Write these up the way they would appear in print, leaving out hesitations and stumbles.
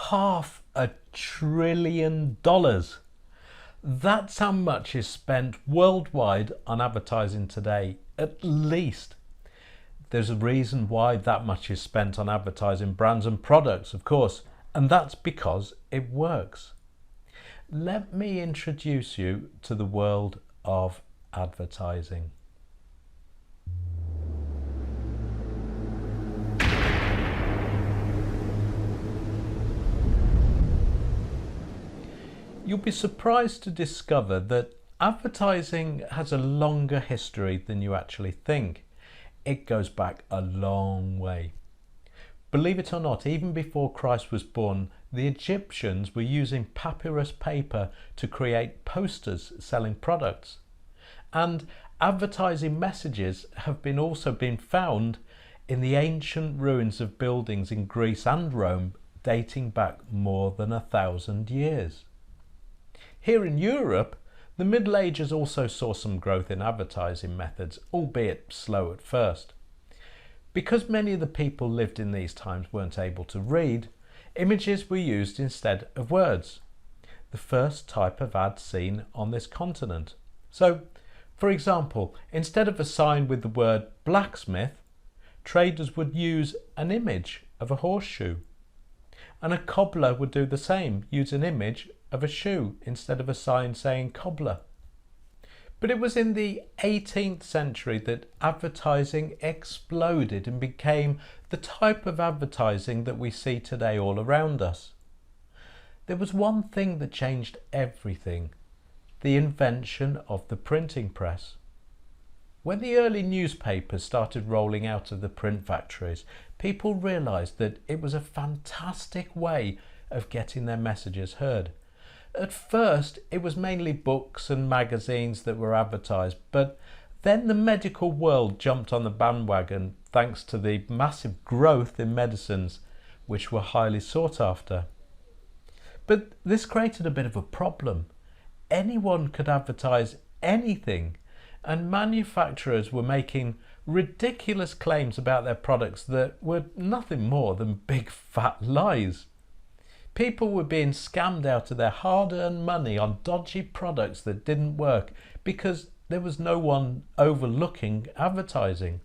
$500 billion. That's how much is spent worldwide on advertising today, at least. There's a reason why that much is spent on advertising brands and products, of course, and that's because it works. Let me introduce you to the world of advertising. You'll be surprised to discover that advertising has a longer history than you actually think. It goes back a long way. Believe it or not, even before Christ was born, the Egyptians were using papyrus paper to create posters selling products. And advertising messages have also been found in the ancient ruins of buildings in Greece and Rome dating back more than 1,000 years. Here in Europe, the Middle Ages also saw some growth in advertising methods, albeit slow at first. Because many of the people lived in these times weren't able to read, images were used instead of words, the first type of ad seen on this continent. So, for example, instead of a sign with the word blacksmith, traders would use an image of a horseshoe. And a cobbler would do the same, use an image of a shoe instead of a sign saying cobbler. But it was in the 18th century that advertising exploded and became the type of advertising that we see today all around us. There was one thing that changed everything: the invention of the printing press. When the early newspapers started rolling out of the print factories, people realised that it was a fantastic way of getting their messages heard. At first, it was mainly books and magazines that were advertised, but then the medical world jumped on the bandwagon thanks to the massive growth in medicines, which were highly sought after. But this created a bit of a problem. Anyone could advertise anything, and manufacturers were making ridiculous claims about their products that were nothing more than big fat lies. People were being scammed out of their hard-earned money on dodgy products that didn't work because there was no one overlooking advertising.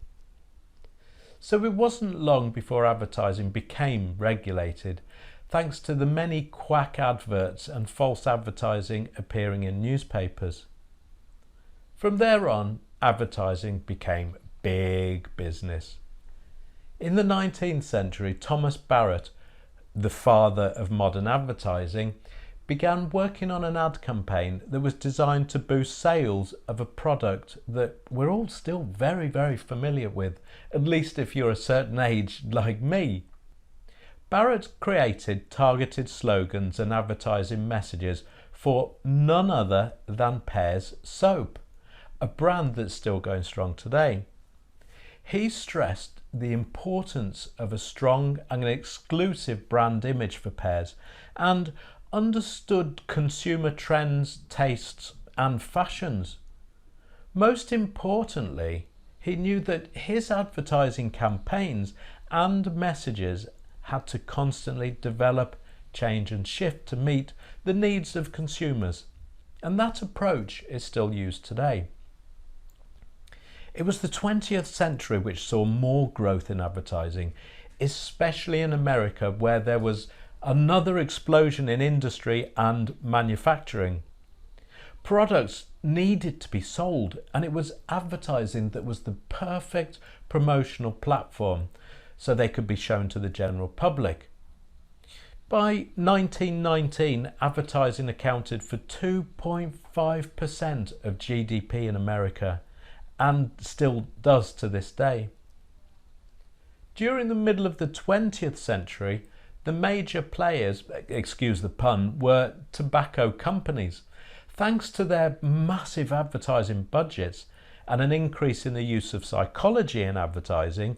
So it wasn't long before advertising became regulated, thanks to the many quack adverts and false advertising appearing in newspapers. From there on, advertising became big business. In the 19th century, Thomas Barrett, the father of modern advertising, began working on an ad campaign that was designed to boost sales of a product that we're all still very, very familiar with, at least if you're a certain age like me. Barrett created targeted slogans and advertising messages for none other than Pears soap, a brand that's still going strong today. He stressed the importance of a strong and exclusive brand image for Pears and understood consumer trends, tastes and fashions. Most importantly, he knew that his advertising campaigns and messages had to constantly develop, change and shift to meet the needs of consumers, and that approach is still used today. It was the 20th century which saw more growth in advertising, especially in America, where there was another explosion in industry and manufacturing. Products needed to be sold, and it was advertising that was the perfect promotional platform so they could be shown to the general public. By 1919, advertising accounted for 2.5% of GDP in America, and still does to this day. During the middle of the 20th century, the major players, excuse the pun, were tobacco companies. Thanks to their massive advertising budgets and an increase in the use of psychology in advertising,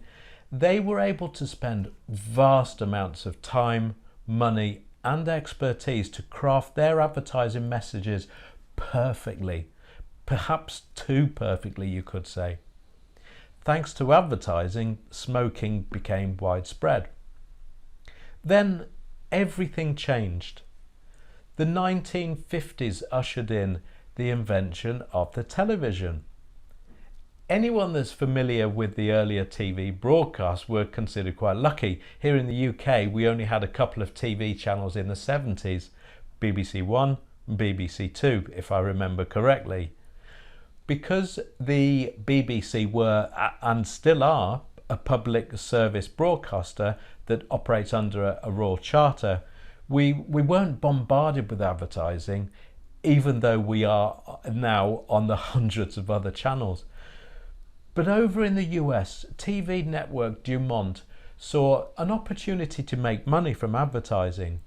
they were able to spend vast amounts of time, money and expertise to craft their advertising messages perfectly. Perhaps too perfectly, you could say. Thanks to advertising, smoking became widespread. Then, everything changed. The 1950s ushered in the invention of the television. Anyone that's familiar with the earlier TV broadcasts were considered quite lucky. Here in the UK, we only had a couple of TV channels in the 70s, BBC One and BBC Two, if I remember correctly. Because the BBC were, and still are, a public service broadcaster that operates under a royal charter, we weren't bombarded with advertising, even though we are now on the hundreds of other channels. But over in the US, TV network Dumont saw an opportunity to make money from advertising.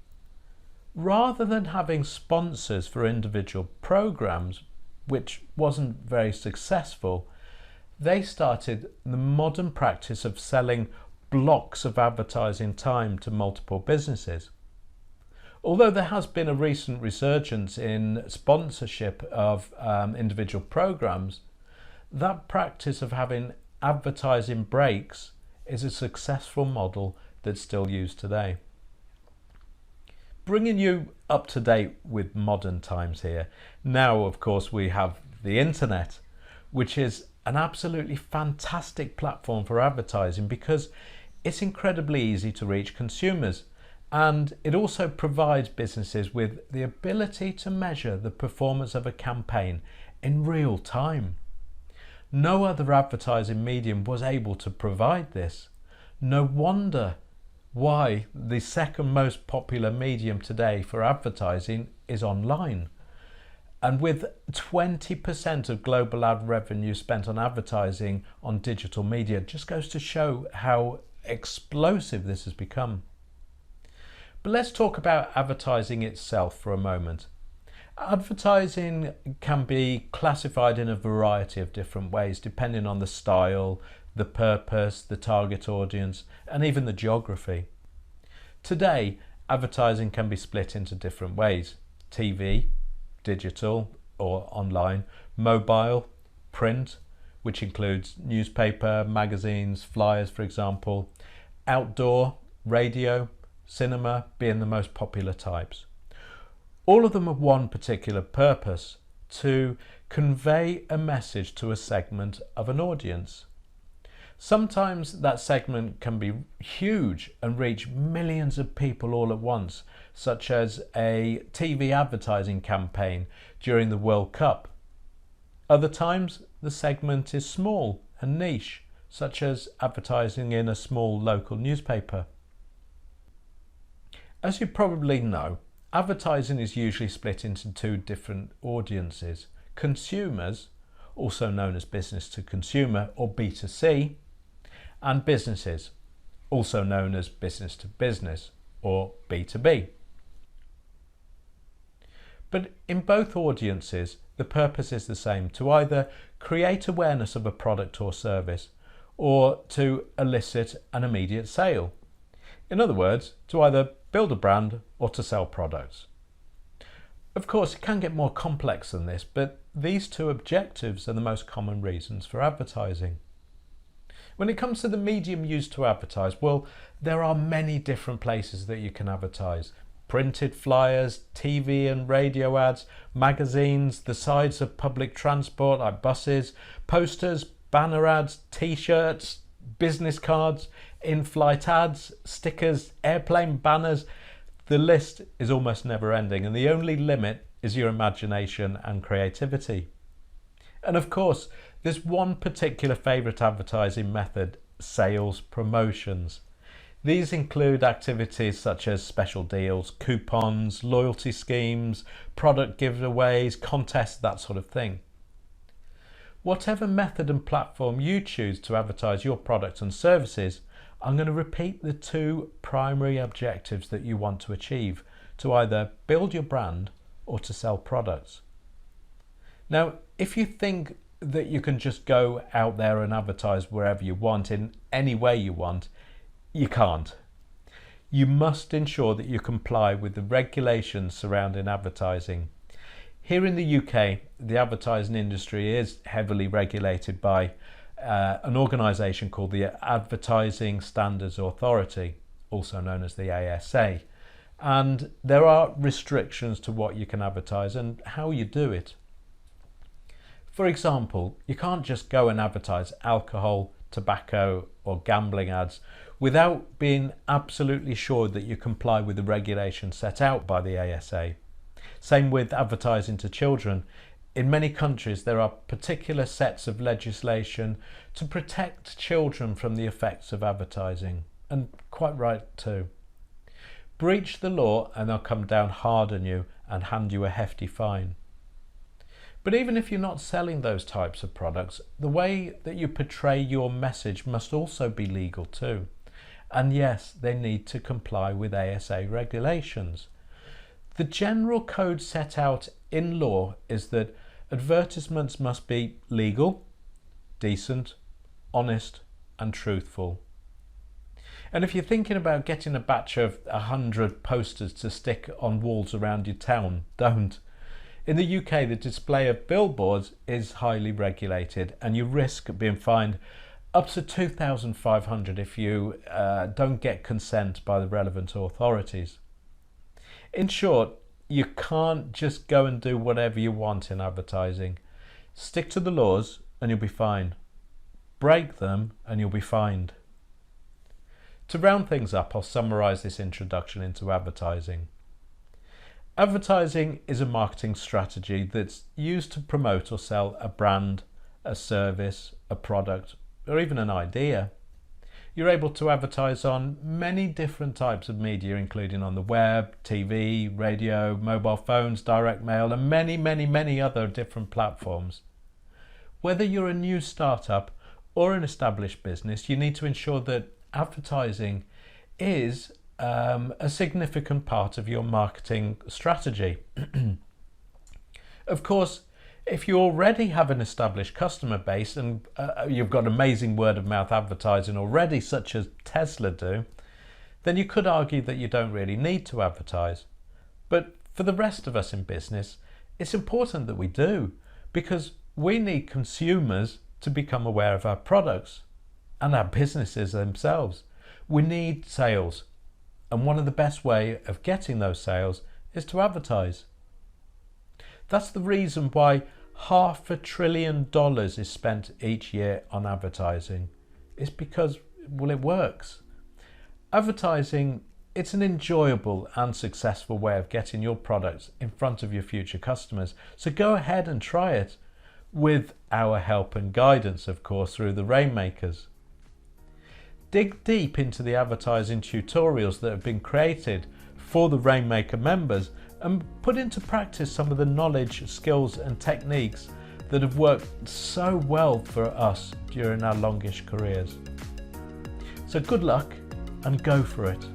Rather than having sponsors for individual programs, which wasn't very successful, they started the modern practice of selling blocks of advertising time to multiple businesses. Although there has been a recent resurgence in sponsorship of individual programs, that practice of having advertising breaks is a successful model that's still used today. Bringing you up to date with modern times here. Now, of course, we have the internet, which is an absolutely fantastic platform for advertising because it's incredibly easy to reach consumers, and it also provides businesses with the ability to measure the performance of a campaign in real time. No other advertising medium was able to provide this. No wonder why the second most popular medium today for advertising is online. And with 20% of global ad revenue spent on advertising on digital media, it just goes to show how explosive this has become. But let's talk about advertising itself for a moment. Advertising can be classified in a variety of different ways depending on the style, the purpose, the target audience, and even the geography. Today, advertising can be split into different ways: TV, digital or online, mobile, print, which includes newspaper, magazines, flyers, for example, outdoor, radio, cinema being the most popular types. All of them have one particular purpose: to convey a message to a segment of an audience. Sometimes that segment can be huge and reach millions of people all at once, such as a TV advertising campaign during the World Cup. Other times the segment is small and niche, such as advertising in a small local newspaper. As you probably know, advertising is usually split into two different audiences: consumers, also known as business to consumer or B2C, and businesses, also known as business to business or B2B. But in both audiences, the purpose is the same: to either create awareness of a product or service or to elicit an immediate sale. In other words, to either build a brand or to sell products. Of course, it can get more complex than this, but these two objectives are the most common reasons for advertising. When it comes to the medium used to advertise, well, there are many different places that you can advertise. Printed flyers, TV and radio ads, magazines, the sides of public transport like buses, posters, banner ads, t-shirts, business cards, in-flight ads, stickers, airplane banners. The list is almost never ending, and the only limit is your imagination and creativity. And of course, there's one particular favourite advertising method: sales promotions. These include activities such as special deals, coupons, loyalty schemes, product giveaways, contests, that sort of thing. Whatever method and platform you choose to advertise your products and services, I'm going to repeat the two primary objectives that you want to achieve: to either build your brand or to sell products. Now, if you think that you can just go out there and advertise wherever you want, in any way you want, you can't. You must ensure that you comply with the regulations surrounding advertising. Here in the UK, the advertising industry is heavily regulated by an organisation called the Advertising Standards Authority, also known as the ASA. and there are restrictions to what you can advertise and how you do it. For example, you can't just go and advertise alcohol, tobacco or gambling ads without being absolutely sure that you comply with the regulations set out by the ASA. Same with advertising to children. In many countries there are particular sets of legislation to protect children from the effects of advertising, and quite right too. Breach the law and they'll come down hard on you and hand you a hefty fine. But even if you're not selling those types of products, the way that you portray your message must also be legal too. And yes, they need to comply with ASA regulations. The general code set out in law is that advertisements must be legal, decent, honest and truthful. And if you're thinking about getting a batch of 100 posters to stick on walls around your town, don't. In the UK, the display of billboards is highly regulated and you risk being fined up to £2,500 if you don't get consent by the relevant authorities. In short, you can't just go and do whatever you want in advertising. Stick to the laws and you'll be fine. Break them and you'll be fined. To round things up, I'll summarise this introduction into advertising. Advertising is a marketing strategy that's used to promote or sell a brand, a service, a product, or even an idea. You're able to advertise on many different types of media, including on the web, TV, radio, mobile phones, direct mail, and many other different platforms. Whether you're a new startup or an established business, you need to ensure that advertising is a significant part of your marketing strategy. Of course, if you already have an established customer base and you've got amazing word of mouth advertising already, such as Tesla do, then you could argue that you don't really need to advertise. But for the rest of us in business, it's important that we do, because we need consumers to become aware of our products and our businesses themselves. We need sales, and one of the best way of getting those sales is to advertise. That's the reason why $500 billion is spent each year on advertising. It's because, well, it works. Advertising, it's an enjoyable and successful way of getting your products in front of your future customers. So go ahead and try it, with our help and guidance, of course, through the Rainmakers. Dig deep into the advertising tutorials that have been created for the Rainmaker members and put into practice some of the knowledge, skills and techniques that have worked so well for us during our longish careers. So good luck and go for it.